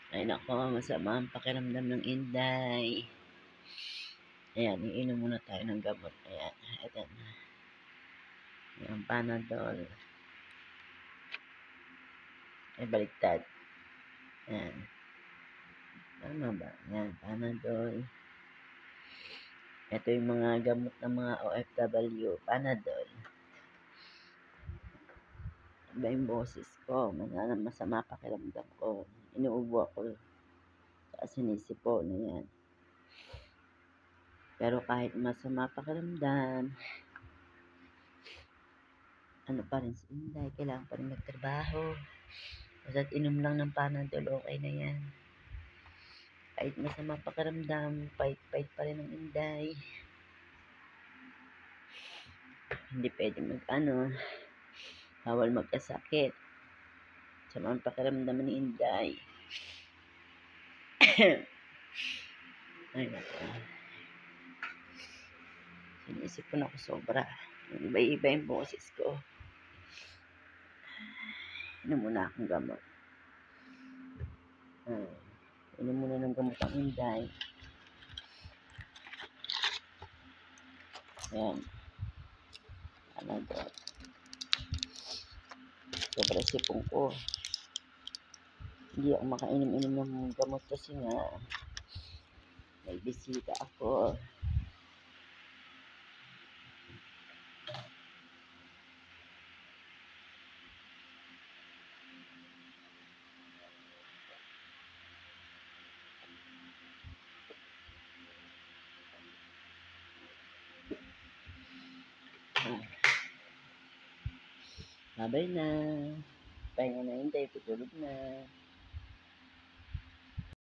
Ay nako, masama ang pakiramdam ng Inday. Ayan, iinom muna tayo ng gamot. Ayan, eto na. Yung Panadol. Ay, baliktad. Ayan. Tama ba? Ayan, Panadol. Ito yung mga gamot ng mga OFW. Panadol. Iba yung boses ko. Masama pakiramdam ko. Inuubo ako. Saka sinisipo na yan. Pero kahit masama pakiramdam, ano pa rin si Inday, kailangan pa rin magtrabaho. Basta't inom lang ng Panadol, okay na yan. Kahit masama pakiramdam, fight pa rin ng Inday. Hindi pwede bawal magkasakit. Sama ang pakiramdam ni Inday. Ay, naku. Sinisipon ako sobra. Iba-iba yung boses ko. Inom muna akong gamot. Inom muna ng gamot ang Inday. Ayan. Panadol. Sobra sipong ko. Hindi ako makainom-inom ng gamot kasi nga may bisita ako. Babay na. Pahinga na Inday, tutulog na.